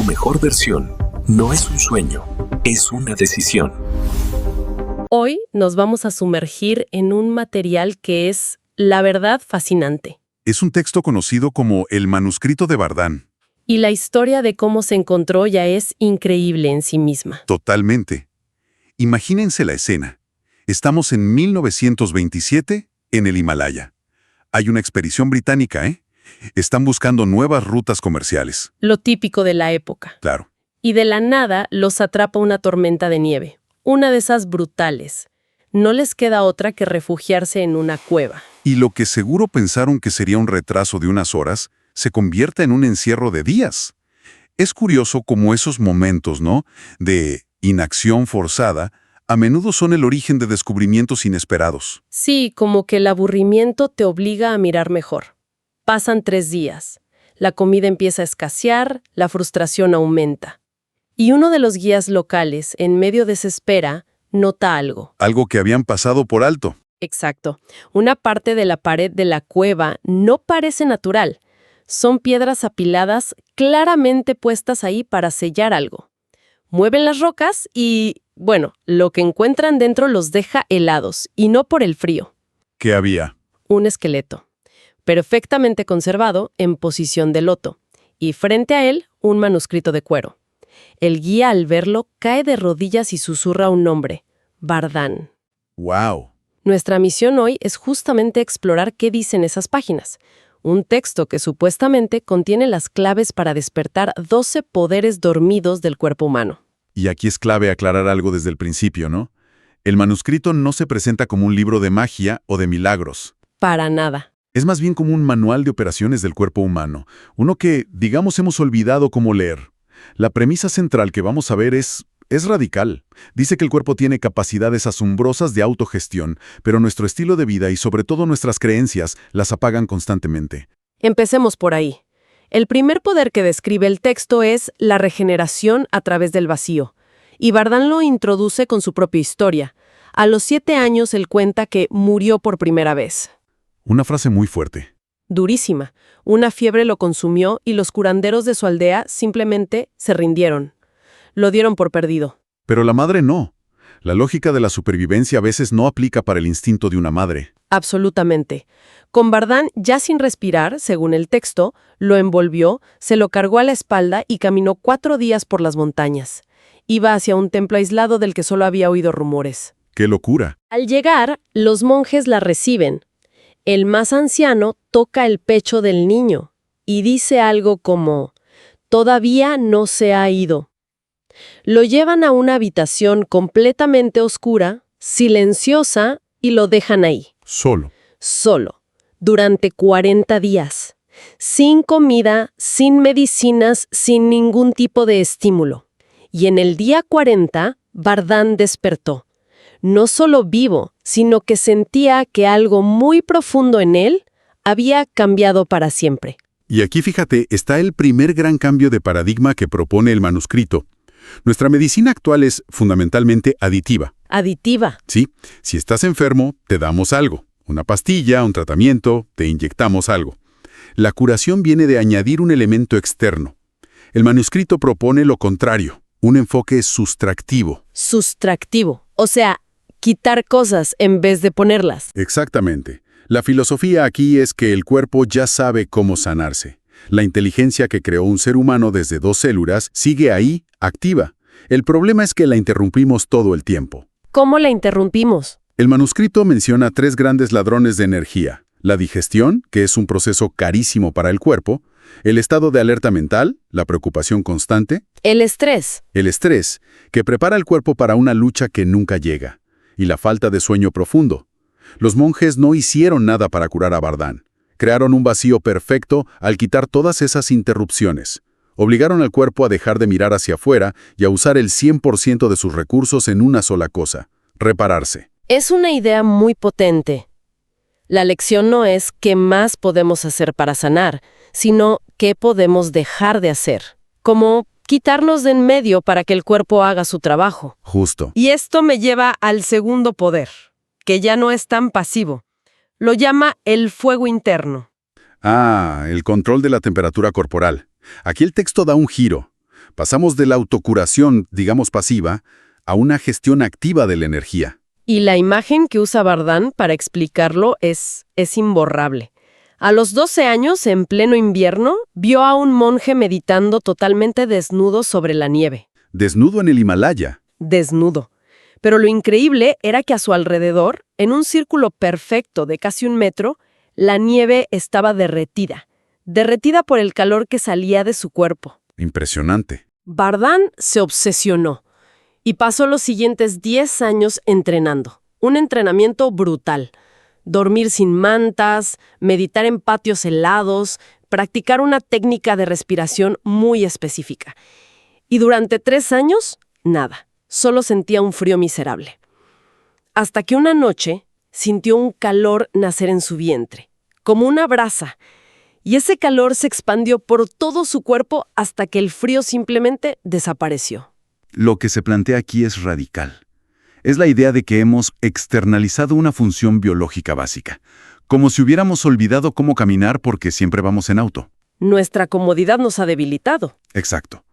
mejor versión no es un sueño, es una decisión. Hoy nos vamos a sumergir en un material que es, la verdad, fascinante. Es un texto conocido como el manuscrito de Bardán. Y la historia de cómo se encontró ya es increíble en sí misma. Totalmente. Imagínense la escena. Estamos en 1927 en el Himalaya. Hay una expedición británica, ¿eh? Están buscando nuevas rutas comerciales. Lo típico de la época. Claro. Y de la nada los atrapa una tormenta de nieve. Una de esas brutales. No les queda otra que refugiarse en una cueva. Y lo que seguro pensaron que sería un retraso de unas horas, se convierte en un encierro de días. Es curioso cómo esos momentos, ¿no?, de inacción forzada, a menudo son el origen de descubrimientos inesperados. Sí, como que el aburrimiento te obliga a mirar mejor. Pasan 3 días. La comida empieza a escasear, la frustración aumenta. Y uno de los guías locales, en medio desespera, nota algo. Algo que habían pasado por alto. Exacto. Una parte de la pared de la cueva no parece natural. Son piedras apiladas claramente puestas ahí para sellar algo. Mueven las rocas y, bueno, lo que encuentran dentro los deja helados, y no por el frío. ¿Qué había? Un esqueleto, perfectamente conservado en posición de loto, y frente a él un manuscrito de cuero. El guía, al verlo, cae de rodillas y susurra un nombre: Bardán. ¡Wow! Nuestra misión hoy es justamente explorar qué dicen esas páginas. Un texto que supuestamente contiene las claves para despertar 12 poderes dormidos del cuerpo humano. Y aquí es clave aclarar algo desde el principio, ¿no? El manuscrito no se presenta como un libro de magia o de milagros. Para nada. Es más bien como un manual de operaciones del cuerpo humano, uno que, digamos, hemos olvidado cómo leer. La premisa central que vamos a ver es radical. Dice que el cuerpo tiene capacidades asombrosas de autogestión, pero nuestro estilo de vida y sobre todo nuestras creencias las apagan constantemente. Empecemos por ahí. El primer poder que describe el texto es la regeneración a través del vacío. Y Bardán lo introduce con su propia historia. A los 7 años él cuenta que murió por primera vez. Una frase muy fuerte. Durísima. Una fiebre lo consumió y los curanderos de su aldea simplemente se rindieron. Lo dieron por perdido. Pero la madre no. La lógica de la supervivencia a veces no aplica para el instinto de una madre. Absolutamente. Con Bardán, ya sin respirar, según el texto, lo envolvió, se lo cargó a la espalda y caminó 4 días por las montañas. Iba hacia un templo aislado del que solo había oído rumores. ¡Qué locura! Al llegar, los monjes la reciben. El más anciano toca el pecho del niño y dice algo como: «Todavía no se ha ido». Lo llevan a una habitación completamente oscura, silenciosa, y lo dejan ahí. Solo. Solo. Durante 40 días. Sin comida, sin medicinas, sin ningún tipo de estímulo. Y en el día 40, Bardán despertó. No solo vivo, sino que sentía que algo muy profundo en él había cambiado para siempre. Y aquí, fíjate, está el primer gran cambio de paradigma que propone el manuscrito. Nuestra medicina actual es fundamentalmente aditiva. Aditiva. Sí, si estás enfermo, te damos algo. Una pastilla, un tratamiento, te inyectamos algo. La curación viene de añadir un elemento externo. El manuscrito propone lo contrario, un enfoque sustractivo. Sustractivo. O sea, quitar cosas en vez de ponerlas. Exactamente. La filosofía aquí es que el cuerpo ya sabe cómo sanarse. La inteligencia que creó un ser humano desde 2 células sigue ahí, activa. El problema es que la interrumpimos todo el tiempo. ¿Cómo la interrumpimos? El manuscrito menciona 3 grandes ladrones de energía. La digestión, que es un proceso carísimo para el cuerpo. El estado de alerta mental, la preocupación constante. El estrés. El estrés, que prepara el cuerpo para una lucha que nunca llega. Y la falta de sueño profundo. Los monjes no hicieron nada para curar a Bardán. Crearon un vacío perfecto al quitar todas esas interrupciones. Obligaron al cuerpo a dejar de mirar hacia afuera y a usar el 100% de sus recursos en una sola cosa: repararse. Es una idea muy potente. La lección no es qué más podemos hacer para sanar, sino qué podemos dejar de hacer. Como quitarnos de en medio para que el cuerpo haga su trabajo. Justo. Y esto me lleva al segundo poder, que ya no es tan pasivo. Lo llama el fuego interno. El control de la temperatura corporal. Aquí el texto da un giro. Pasamos de la autocuración, digamos pasiva, a una gestión activa de la energía. Y la imagen que usa Bardán para explicarlo es imborrable. A los 12 años, en pleno invierno, vio a un monje meditando totalmente desnudo sobre la nieve. Desnudo en el Himalaya. Desnudo. Pero lo increíble era que a su alrededor, en un círculo perfecto de casi 1 metro, la nieve estaba derretida. Derretida por el calor que salía de su cuerpo. Impresionante. Bardán se obsesionó y pasó los siguientes 10 años entrenando. Un entrenamiento brutal. Dormir sin mantas, meditar en patios helados, practicar una técnica de respiración muy específica. Y durante 3 años, nada. Solo sentía un frío miserable. Hasta que una noche sintió un calor nacer en su vientre, como una brasa. Y ese calor se expandió por todo su cuerpo hasta que el frío simplemente desapareció. Lo que se plantea aquí es radical. Es la idea de que hemos externalizado una función biológica básica, como si hubiéramos olvidado cómo caminar porque siempre vamos en auto. Nuestra comodidad nos ha debilitado. Exacto.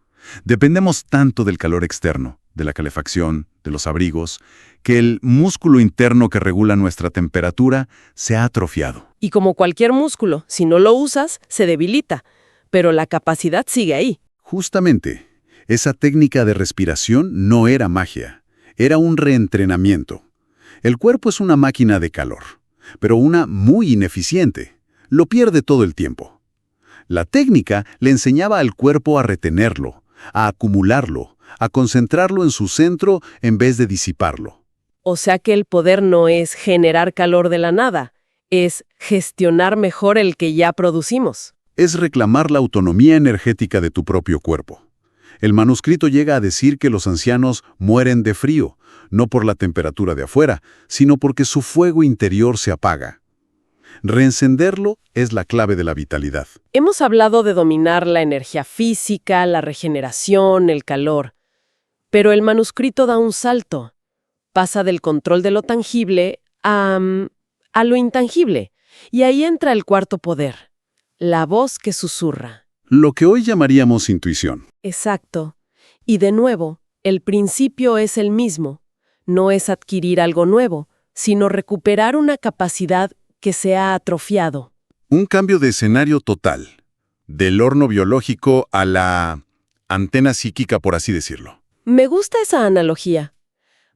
Dependemos tanto del calor externo, de la calefacción, de los abrigos, que el músculo interno que regula nuestra temperatura se ha atrofiado. Y como cualquier músculo, si no lo usas, se debilita. Pero la capacidad sigue ahí. Justamente, esa técnica de respiración no era magia, era un reentrenamiento. El cuerpo es una máquina de calor, pero una muy ineficiente. Lo pierde todo el tiempo. La técnica le enseñaba al cuerpo a retenerlo, a acumularlo, a concentrarlo en su centro en vez de disiparlo. O sea que el poder no es generar calor de la nada, es gestionar mejor el que ya producimos. Es reclamar la autonomía energética de tu propio cuerpo. El manuscrito llega a decir que los ancianos mueren de frío, no por la temperatura de afuera, sino porque su fuego interior se apaga. Reencenderlo es la clave de la vitalidad. Hemos hablado de dominar la energía física, la regeneración, el calor. Pero el manuscrito da un salto. Pasa del control de lo tangible a lo intangible. Y ahí entra el cuarto poder, la voz que susurra. Lo que hoy llamaríamos intuición. Exacto. Y de nuevo, el principio es el mismo. No es adquirir algo nuevo, sino recuperar una capacidad que se ha atrofiado. Un cambio de escenario total. Del horno biológico a la antena psíquica, por así decirlo. Me gusta esa analogía.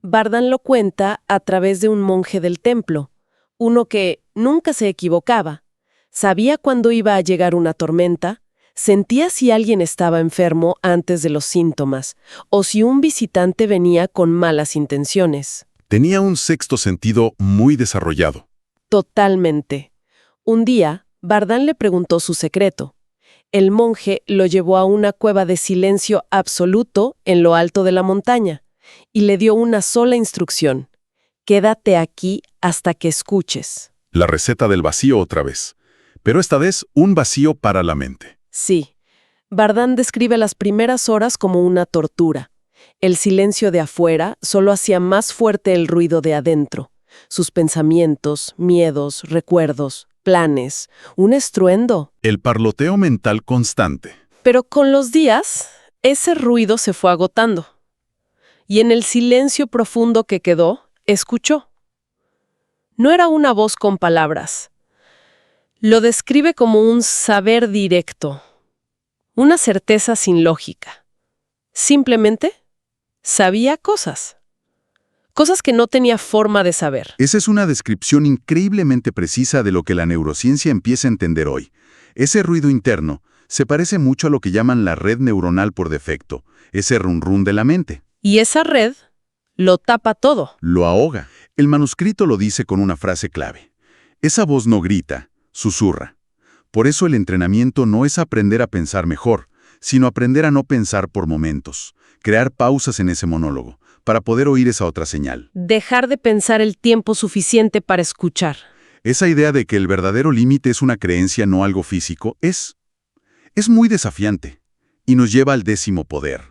Bardán lo cuenta a través de un monje del templo, uno que nunca se equivocaba. Sabía cuándo iba a llegar una tormenta, sentía si alguien estaba enfermo antes de los síntomas, o si un visitante venía con malas intenciones. Tenía un sexto sentido muy desarrollado. Totalmente. Un día, Bardán le preguntó su secreto. El monje lo llevó a una cueva de silencio absoluto en lo alto de la montaña y le dio una sola instrucción: quédate aquí hasta que escuches. La receta del vacío otra vez, pero esta vez un vacío para la mente. Sí, Bardán describe las primeras horas como una tortura. El silencio de afuera solo hacía más fuerte el ruido de adentro. Sus pensamientos, miedos, recuerdos, planes, un estruendo. El parloteo mental constante. Pero con los días, ese ruido se fue agotando. Y en el silencio profundo que quedó, escuchó. No era una voz con palabras. Lo describe como un saber directo, una certeza sin lógica. Simplemente sabía cosas. Cosas que no tenía forma de saber. Esa es una descripción increíblemente precisa de lo que la neurociencia empieza a entender hoy. Ese ruido interno se parece mucho a lo que llaman la red neuronal por defecto, ese run-run de la mente. Y esa red lo tapa todo. Lo ahoga. El manuscrito lo dice con una frase clave. Esa voz no grita, susurra. Por eso el entrenamiento no es aprender a pensar mejor, sino aprender a no pensar por momentos, crear pausas en ese monólogo, para poder oír esa otra señal. Dejar de pensar el tiempo suficiente para escuchar. Esa idea de que el verdadero límite es una creencia, no algo físico, es muy desafiante y nos lleva al 10º poder,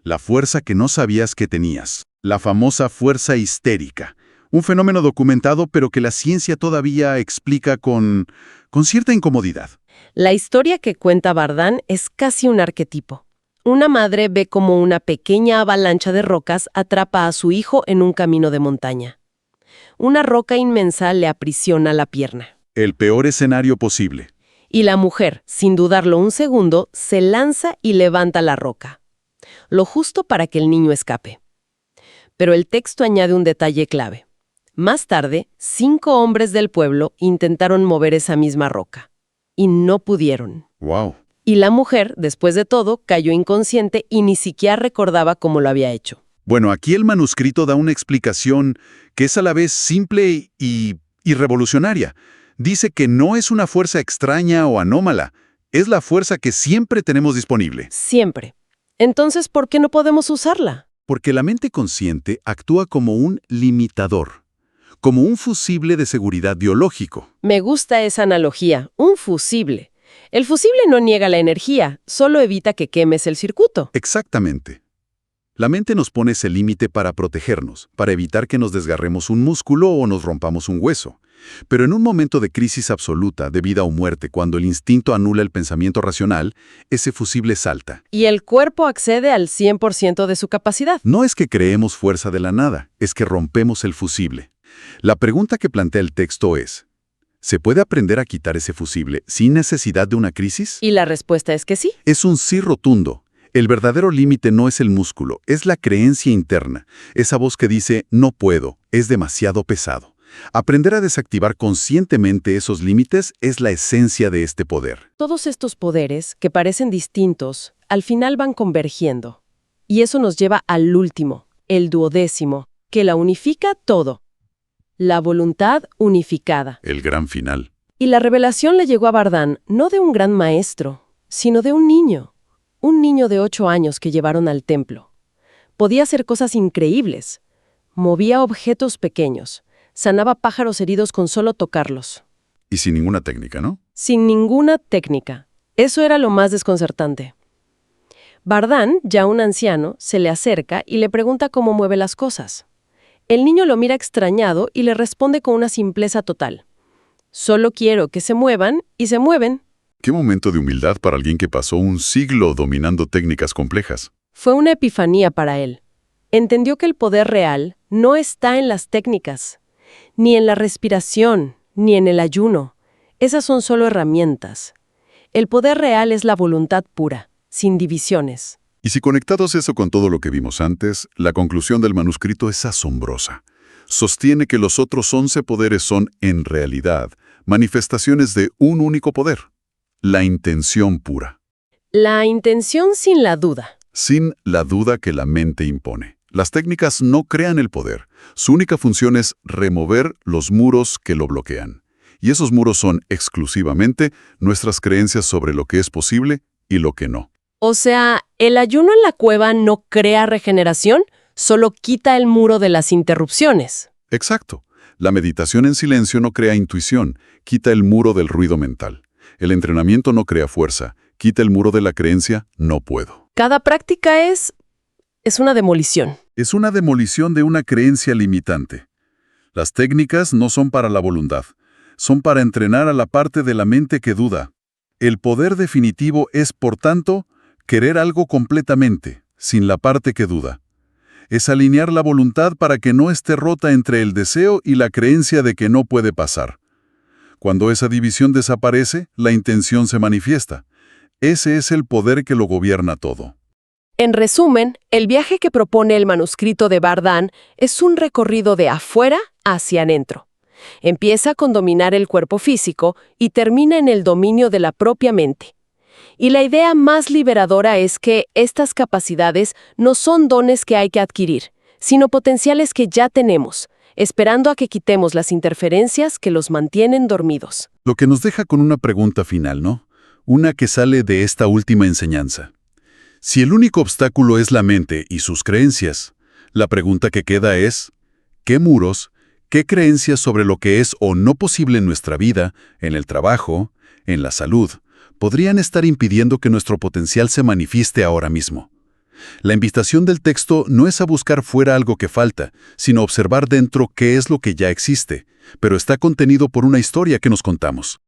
la fuerza que no sabías que tenías, la famosa fuerza histérica, un fenómeno documentado pero que la ciencia todavía explica con cierta incomodidad. La historia que cuenta Bardán es casi un arquetipo. Una madre ve como una pequeña avalancha de rocas atrapa a su hijo en un camino de montaña. Una roca inmensa le aprisiona la pierna. El peor escenario posible. Y la mujer, sin dudarlo un segundo, se lanza y levanta la roca. Lo justo para que el niño escape. Pero el texto añade un detalle clave. Más tarde, 5 hombres del pueblo intentaron mover esa misma roca. Y no pudieron. ¡Wow! Y la mujer, después de todo, cayó inconsciente y ni siquiera recordaba cómo lo había hecho. Bueno, aquí el manuscrito da una explicación que es a la vez simple y revolucionaria. Dice que no es una fuerza extraña o anómala, es la fuerza que siempre tenemos disponible. Siempre. Entonces, ¿por qué no podemos usarla? Porque la mente consciente actúa como un limitador, como un fusible de seguridad biológico. Me gusta esa analogía, un fusible. El fusible no niega la energía, solo evita que quemes el circuito. Exactamente. La mente nos pone ese límite para protegernos, para evitar que nos desgarremos un músculo o nos rompamos un hueso. Pero en un momento de crisis absoluta, de vida o muerte, cuando el instinto anula el pensamiento racional, ese fusible salta. Y el cuerpo accede al 100% de su capacidad. No es que creemos fuerza de la nada, es que rompemos el fusible. La pregunta que plantea el texto es, ¿se puede aprender a quitar ese fusible sin necesidad de una crisis? Y la respuesta es que sí. Es un sí rotundo. El verdadero límite no es el músculo, es la creencia interna. Esa voz que dice, no puedo, es demasiado pesado. Aprender a desactivar conscientemente esos límites es la esencia de este poder. Todos estos poderes, que parecen distintos, al final van convergiendo. Y eso nos lleva al último, el 12º, que la unifica todo. La voluntad unificada. El gran final. Y la revelación le llegó a Vardán no de un gran maestro, sino de un niño de 8 años que llevaron al templo. Podía hacer cosas increíbles. Movía objetos pequeños, sanaba pájaros heridos con solo tocarlos. Y sin ninguna técnica, ¿no? Sin ninguna técnica. Eso era lo más desconcertante. Vardán, ya un anciano, se le acerca y le pregunta cómo mueve las cosas. El niño lo mira extrañado y le responde con una simpleza total. Solo quiero que se muevan y se mueven. Qué momento de humildad para alguien que pasó un siglo dominando técnicas complejas. Fue una epifanía para él. Entendió que el poder real no está en las técnicas, ni en la respiración, ni en el ayuno. Esas son solo herramientas. El poder real es la voluntad pura, sin divisiones. Y si conectados eso con todo lo que vimos antes, la conclusión del manuscrito es asombrosa. Sostiene que los otros 11 poderes son, en realidad, manifestaciones de un único poder. La intención pura. La intención sin la duda. Sin la duda que la mente impone. Las técnicas no crean el poder. Su única función es remover los muros que lo bloquean. Y esos muros son exclusivamente nuestras creencias sobre lo que es posible y lo que no. O sea, el ayuno en la cueva no crea regeneración, solo quita el muro de las interrupciones. Exacto. La meditación en silencio no crea intuición, quita el muro del ruido mental. El entrenamiento no crea fuerza, quita el muro de la creencia, no puedo. Cada práctica es una demolición. Es una demolición de una creencia limitante. Las técnicas no son para la voluntad, son para entrenar a la parte de la mente que duda. El poder definitivo es, por tanto, querer algo completamente, sin la parte que duda. Es alinear la voluntad para que no esté rota entre el deseo y la creencia de que no puede pasar. Cuando esa división desaparece, la intención se manifiesta. Ese es el poder que lo gobierna todo. En resumen, el viaje que propone el manuscrito de Vardán es un recorrido de afuera hacia adentro. Empieza con dominar el cuerpo físico y termina en el dominio de la propia mente. Y la idea más liberadora es que estas capacidades no son dones que hay que adquirir, sino potenciales que ya tenemos, esperando a que quitemos las interferencias que los mantienen dormidos. Lo que nos deja con una pregunta final, ¿no? Una que sale de esta última enseñanza. Si el único obstáculo es la mente y sus creencias, la pregunta que queda es, ¿qué muros, qué creencias sobre lo que es o no posible en nuestra vida, en el trabajo, en la salud, podrían estar impidiendo que nuestro potencial se manifieste ahora mismo? La invitación del texto no es a buscar fuera algo que falta, sino observar dentro qué es lo que ya existe, pero está contenido por una historia que nos contamos.